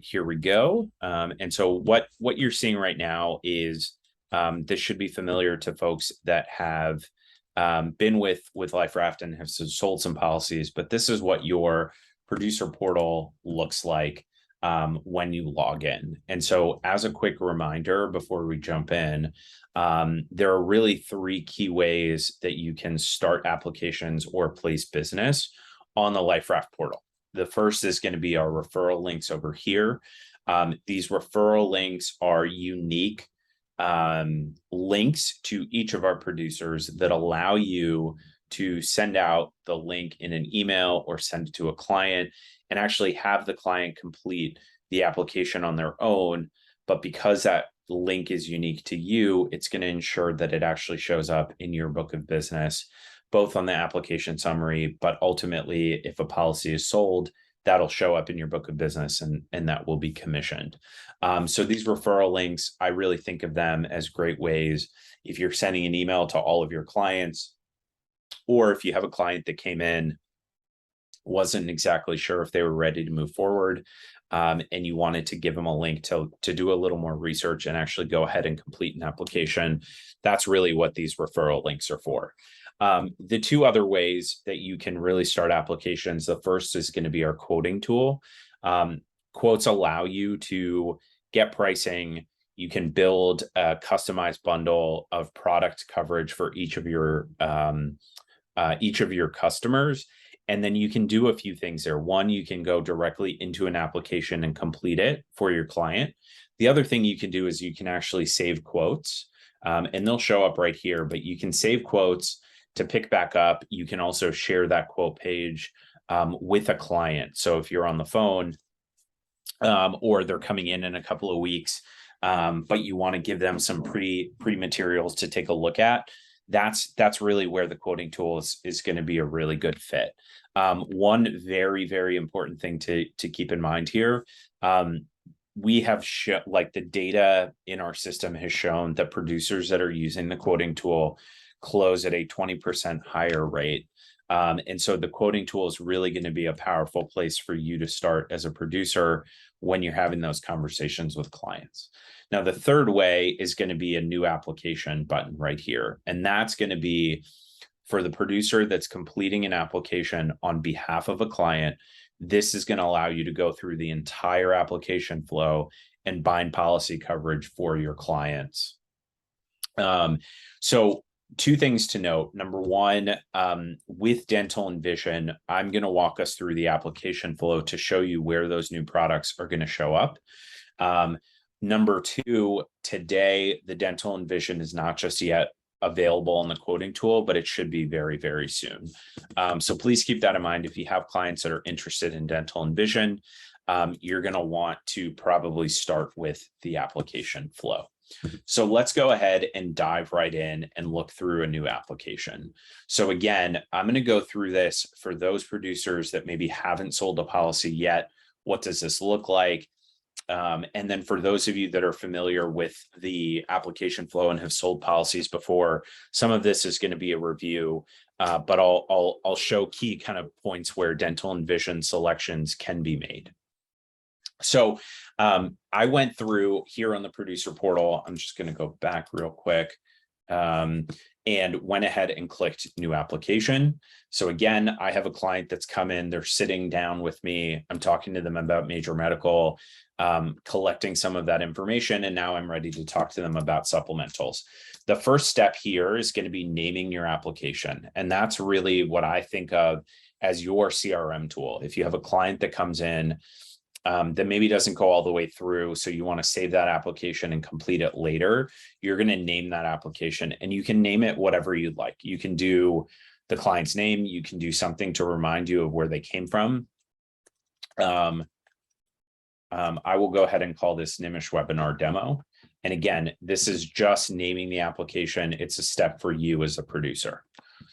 Here we go. And so what you're seeing right now is this should be familiar to folks that have been with Liferaft and have sold some policies, but this is what your producer portal looks like when you log in. And so as a quick reminder, before we jump in, there are really three key ways that you can start applications or place business on the Liferaft portal. The first is going to be our referral links over here. These referral links are unique links to each of our producers that allow you to send out the link in an email or send it to a client and actually have the client complete the application on their own. But because that link is unique to you, it's going to ensure that it actually shows up in your book of business, both on the application summary, but ultimately, if a policy is sold, that'll show up in your book of business and that will be commissioned. So these referral links, I really think of them as great ways. If you're sending an email to all of your clients, or if you have a client that came in, wasn't exactly sure if they were ready to move forward, and you wanted to give them a link to do a little more research and actually go ahead and complete an application, that's really what these referral links are for. The two other ways that you can really start applications, the first is going to be our quoting tool. Quotes allow you to get pricing. You can build a customized bundle of product coverage for each of your customers. And then you can do a few things there. One, you can go directly into an application and complete it for your client. The other thing you can do is you can actually save quotes, and they'll show up right here, but you can save quotes to pick back up. You can also share that quote page with a client. So if you're on the phone or they're coming in a couple of weeks, but you want to give them some pre materials to take a look at, that's really where the quoting tool is going to be a really good fit. One very, very important thing to keep in mind here, we have like the data in our system has shown that producers that are using the quoting tool close at a 20% higher rate. And so the quoting tool is really going to be a powerful place for you to start as a producer when you're having those conversations with clients. Now, the third way is going to be a new application button right here. And that's going to be for the producer that's completing an application on behalf of a client. This is going to allow you to go through the entire application flow and bind policy coverage for your clients. So two things to note. Number one, with dental and vision, I'm going to walk us through the application flow to show you where those new products are going to show up. Number two, today, the dental and vision is not just yet available on the quoting tool, but it should be very, very soon. So please keep that in mind. If you have clients that are interested in dental and vision, you're going to want to probably start with the application flow. So let's go ahead and dive right in and look through a new application. So again, I'm going to go through this for those producers that maybe haven't sold a policy yet. What does this look like? And then for those of you that are familiar with the application flow and have sold policies before, some of this is going to be a review, but I'll show key kind of points where dental and vision selections can be made. So I went through here on the producer portal. I'm just going to go back real quick and went ahead and clicked new application. So again, I have a client that's come in, they're sitting down with me. I'm talking to them about major medical, collecting some of that information. And now I'm ready to talk to them about supplementals. The first step here is going to be naming your application. And that's really what I think of as your CRM tool. If you have a client that comes in, that maybe doesn't go all the way through, so you want to save that application and complete it later, you're going to name that application, and you can name it whatever you'd like. You can do the client's name. You can do something to remind you of where they came from. I will go ahead and call this Nimish webinar demo. And again, this is just naming the application. It's a step for you as a producer.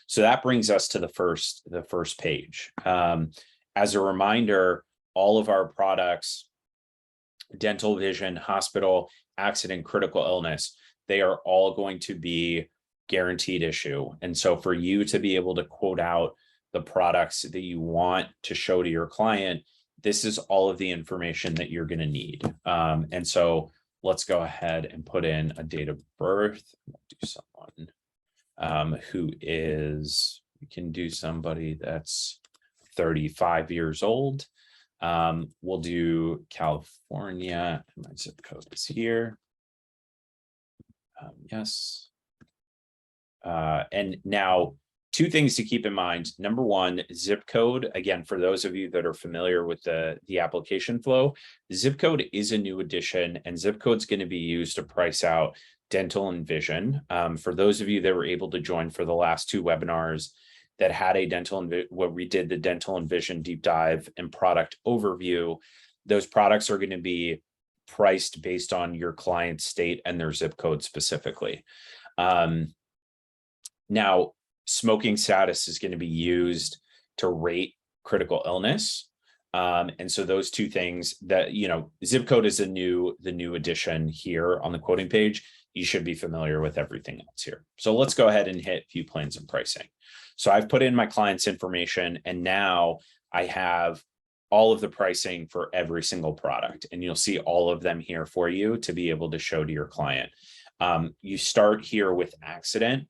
So that brings us to the first page. As a reminder, all of our products, dental, vision, hospital, accident, critical illness, they are all going to be guaranteed issue. And so for you to be able to quote out the products that you want to show to your client, this is all of the information that you're going to need. And so let's go ahead and put in a date of birth. We'll do someone who is, we can do somebody that's 35 years old. We'll do California. My zip code is here. Yes. And now, two things to keep in mind. Number one, zip code. Again, for those of you that are familiar with the application flow, zip code is a new addition, and zip code is going to be used to price out dental and vision. For those of you that were able to join for the last two webinars that had a dental and where we did the dental and vision deep dive and product overview, those products are going to be priced based on your client state and their zip code specifically. Now, smoking status is going to be used to rate critical illness. And so those two things that, zip code is the new addition here on the quoting page. You should be familiar with everything else here. So let's go ahead and hit view plans and pricing. So I've put in my client's information, and now I have all of the pricing for every single product, and you'll see all of them here for you to be able to show to your client. You start here with accident.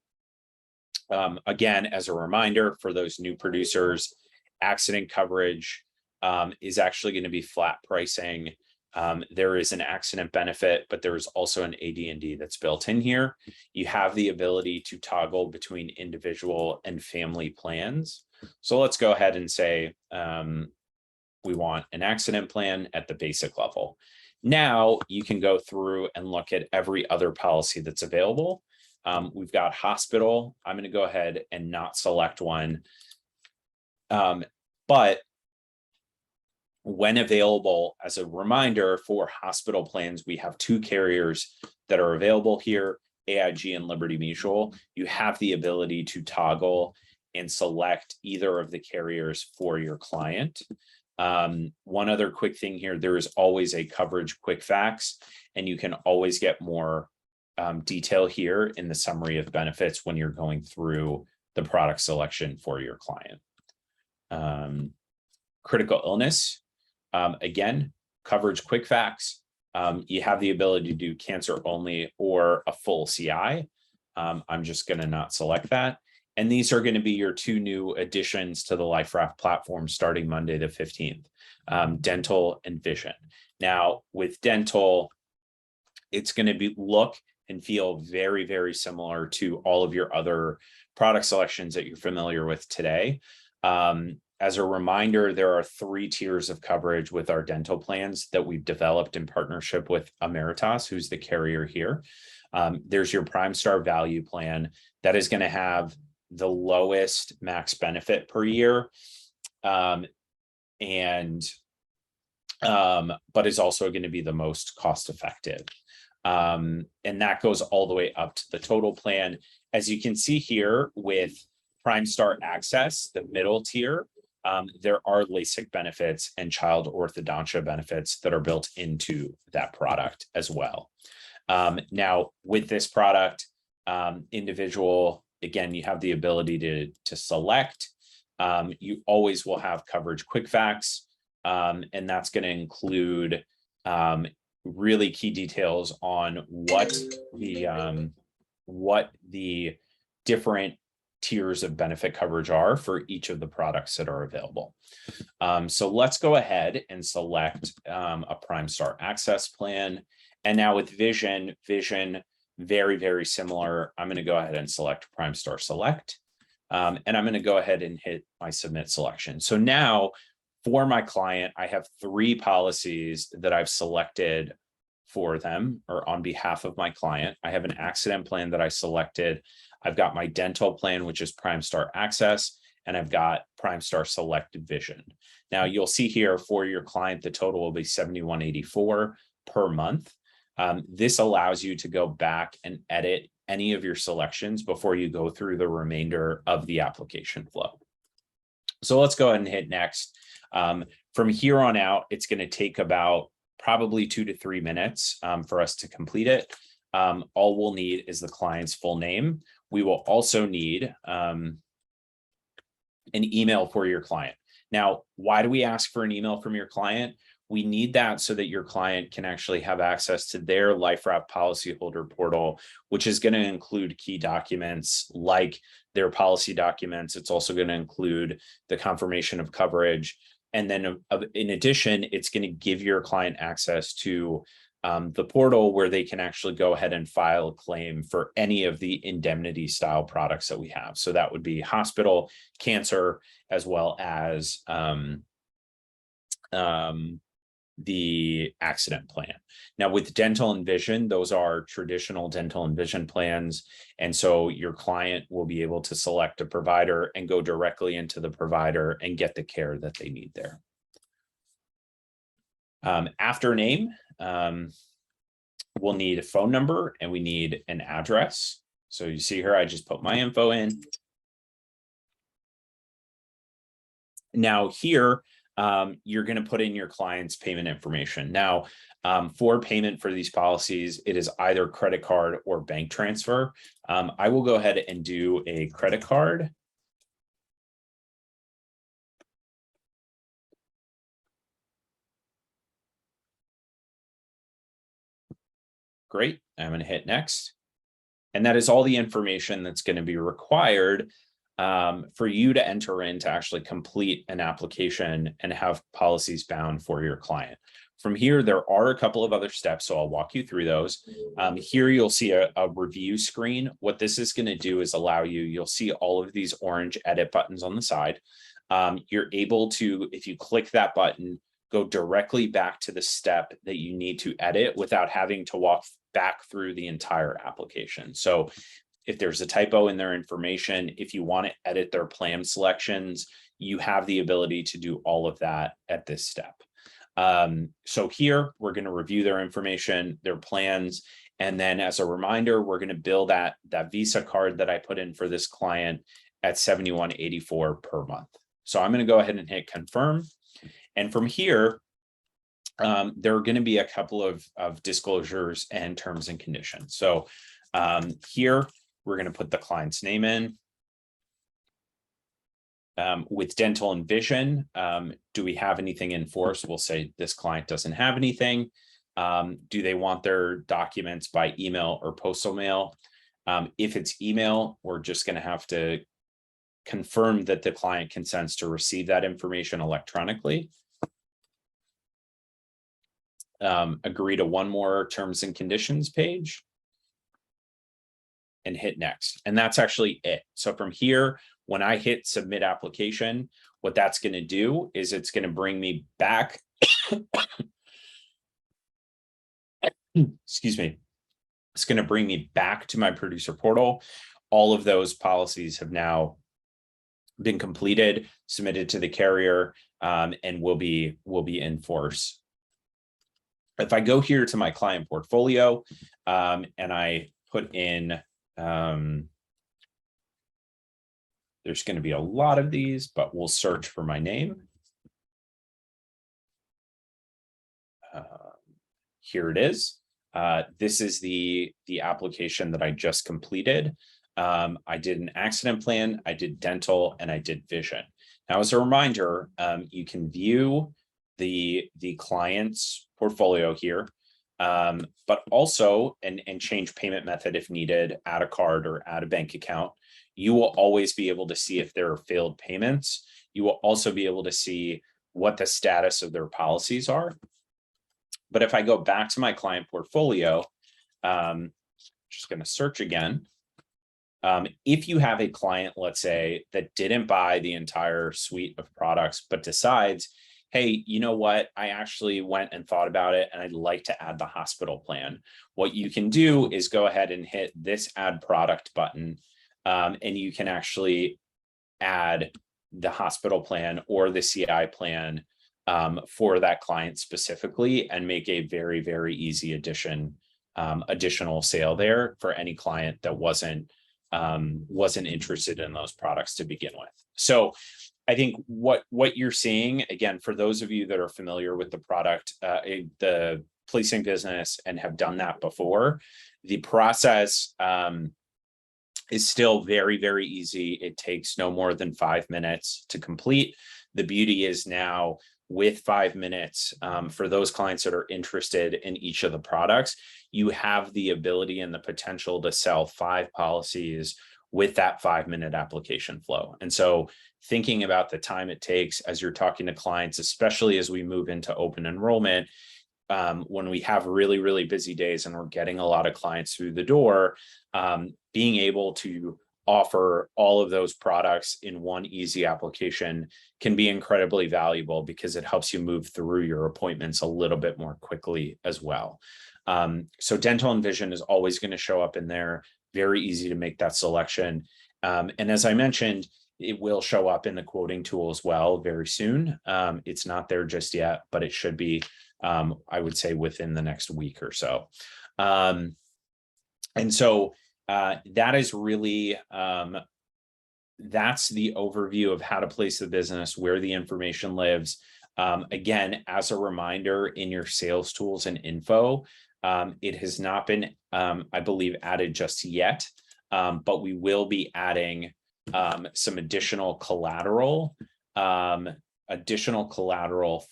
Again, as a reminder for those new producers, accident coverage is actually going to be flat pricing. There is an accident benefit, but there is also an AD&D that's built in here. You have the ability to toggle between individual and family plans. So let's go ahead and say we want an accident plan at the basic level. Now you can go through and look at every other policy that's available. We've got hospital. I'm going to go ahead and not select one. But when available, as a reminder for hospital plans, we have two carriers that are available here, AIG and Liberty Mutual. You have the ability to toggle and select either of the carriers for your client. One other quick thing here, there is always a coverage quick facts, and you can always get more detail here in the summary of benefits when you're going through the product selection for your client. Critical illness, again, coverage quick facts. You have the ability to do cancer only or a full CI. I'm just going to not select that. And these are going to be your two new additions to the Liferaft platform starting Monday the 15th, dental and vision. Now, with dental, it's going to be look and feel very, very similar to all of your other product selections that you're familiar with today. As a reminder, there are 3 tiers of coverage with our dental plans that we've developed in partnership with Ameritas, who's the carrier here. There's your Prime Star Value Plan that is going to have the lowest max benefit per year, but is also going to be the most cost effective. And that goes all the way up to the total plan. As you can see here with Prime Star Access, the middle tier, there are LASIK benefits and child orthodontia benefits that are built into that product as well. Now, with this product, individual, again, you have the ability to select. You always will have coverage quick facts, and that's going to include really key details on what the different tiers of benefit coverage are for each of the products that are available. So let's go ahead and select a Prime Star Access plan. And now with Vision, very, very similar. I'm going to go ahead and select Prime Star Select. And I'm going to go ahead and hit my submit selection. So now for my client, I have 3 policies that I've selected for them or on behalf of my client. I have an accident plan that I selected. I've got my dental plan, which is Prime Star Access, and I've got Prime Star Selected Vision. Now you'll see here for your client, the total will be $71.84 per month. This allows you to go back and edit any of your selections before you go through the remainder of the application flow. So let's go ahead and hit next. From here on out, it's going to take about probably 2 to 3 minutes for us to complete it. All we'll need is the client's full name. We will also need an email for your client. Now, why do we ask for an email from your client? We need that so that your client can actually have access to their Liferaft policyholder portal, which is going to include key documents like their policy documents. It's also going to include the confirmation of coverage. And then in addition, it's going to give your client access to the portal where they can actually go ahead and file a claim for any of the indemnity style products that we have. So that would be hospital, cancer, as well as the accident plan. Now with dental and vision, those are traditional dental and vision plans. And so your client will be able to select a provider and go directly into the provider and get the care that they need there. After name, we'll need a phone number and we need an address. So you see here, I just put my info in. Now here, you're going to put in your client's payment information. Now, for payment for these policies, it is either credit card or bank transfer. I will go ahead and do a credit card. Great. I'm going to hit next. And that is all the information that's going to be required for you to enter in to actually complete an application and have policies bound for your client. From here, there are a couple of other steps, so I'll walk you through those. Here, you'll see a review screen. What this is going to do is allow you, you'll see all of these orange edit buttons on the side. You're able to, if you click that button, go directly back to the step that you need to edit without having to walk back through the entire application. So if there's a typo in their information, if you want to edit their plan selections, you have the ability to do all of that at this step. So here, we're going to review their information, their plans, and then as a reminder, we're going to bill that Visa card that I put in for this client at $71.84 per month. So I'm going to go ahead and hit confirm. And from here, there are going to be a couple of disclosures and terms and conditions. So here, we're going to put the client's name in. With dental and vision, do we have anything in force? We'll say this client doesn't have anything. Do they want their documents by email or postal mail? If it's email, we're just going to have to confirm that the client consents to receive that information electronically. Agree to one more terms and conditions page and hit next. And that's actually it. So from here, when I hit submit application, what that's going to do is it's going to bring me back. Excuse me. It's going to bring me back to my producer portal. All of those policies have now been completed, submitted to the carrier, and will be in force. If I go here to my client portfolio, and I put in, there's going to be a lot of these, but we'll search for my name. Here it is. This is the application that I just completed. I did an accident plan, I did dental, and I did vision. Now, as a reminder, you can view the client's portfolio here, but also and change payment method if needed, add a card or add a bank account. You will always be able to see if there are failed payments. You will also be able to see what the status of their policies are. But if I go back to my client portfolio, just going to search again. If you have a client, let's say, that didn't buy the entire suite of products, but decides, hey, you know what? I actually went and thought about it and I'd like to add the hospital plan. What you can do is go ahead and hit this add product button, and you can actually add the hospital plan or the CI plan for that client specifically and make a very, very easy additional sale there for any client that wasn't interested in those products to begin with. So I think what you're seeing, again, for those of you that are familiar with the product, the policing business and have done that before, the process is still very, very easy. It takes no more than 5 minutes to complete. The beauty is now with 5 minutes, for those clients that are interested in each of the products, you have the ability and the potential to sell 5 policies with that 5-minute application flow. And so thinking about the time it takes as you're talking to clients, especially as we move into open enrollment, when we have really, really busy days and we're getting a lot of clients through the door, being able to offer all of those products in one easy application can be incredibly valuable because it helps you move through your appointments a little bit more quickly as well. So dental and vision is always going to show up in there. Very easy to make that selection. And as I mentioned, it will show up in the quoting tool as well very soon. It's not there just yet, but it should be, I would say, within the next week or so. And so that is really, that's the overview of how to place the business, where the information lives. Again, as a reminder, in your sales tools and info, it has not been, I believe, added just yet, but we will be adding some additional collateral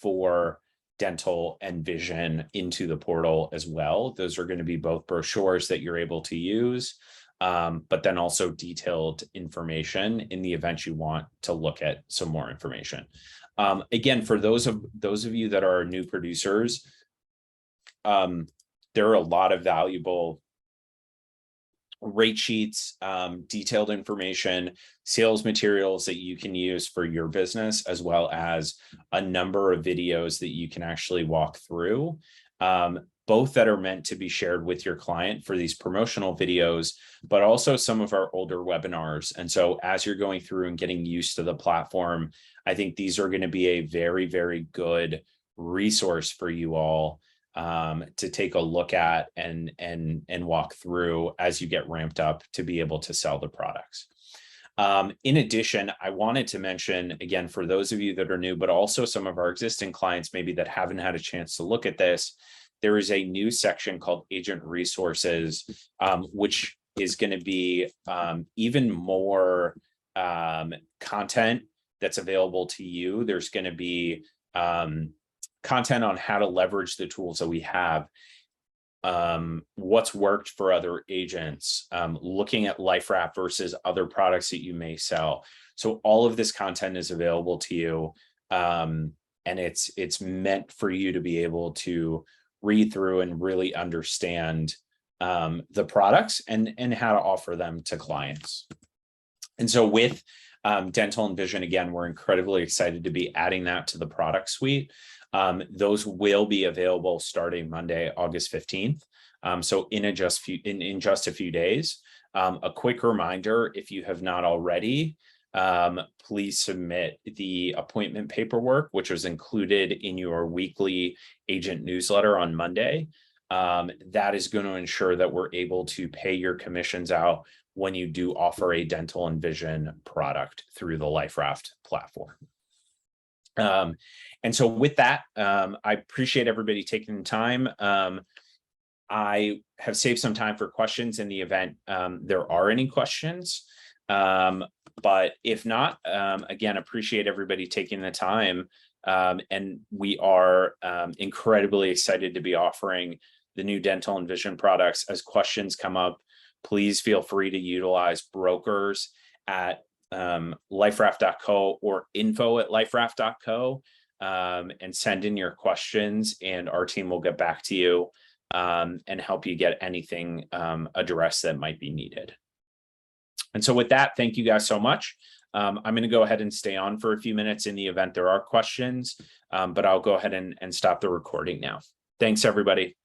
for dental and vision into the portal as well. Those are going to be both brochures that you're able to use, but then also detailed information in the event you want to look at some more information. Again, for those of you that are new producers, there are a lot of valuable rate sheets, detailed information, sales materials that you can use for your business, as well as a number of videos that you can actually walk through, both that are meant to be shared with your client for these promotional videos, but also some of our older webinars. And so as you're going through and getting used to the platform, I think these are going to be a very, very good resource for you all to take a look at and walk through as you get ramped up to be able to sell the products. In addition, I wanted to mention, again, for those of you that are new, but also some of our existing clients maybe that haven't had a chance to look at this, there is a new section called Agent Resources, which is going to be even more content that's available to you. There's going to be content on how to leverage the tools that we have, what's worked for other agents, looking at Liferaft versus other products that you may sell. So all of this content is available to you, and it's meant for you to be able to read through and really understand the products and how to offer them to clients. And so with dental and vision, again, we're incredibly excited to be adding that to the product suite. Those will be available starting Monday, August 15th. So in just a few days. A quick reminder, if you have not already, please submit the appointment paperwork, which was included in your weekly agent newsletter on Monday. That is going to ensure that we're able to pay your commissions out when you do offer a dental and vision product through the Liferaft platform. And so with that, I appreciate everybody taking the time. I have saved some time for questions in the event there are any questions. But if not, again, appreciate everybody taking the time. And we are incredibly excited to be offering the new dental and vision products. As questions come up, please feel free to utilize brokers at liferaft.co or info@liferaft.co, and send in your questions, and our team will get back to you and help you get anything addressed that might be needed. And so with that, thank you guys so much. I'm going to go ahead and stay on for a few minutes in the event there are questions, but I'll go ahead and stop the recording now. Thanks, everybody.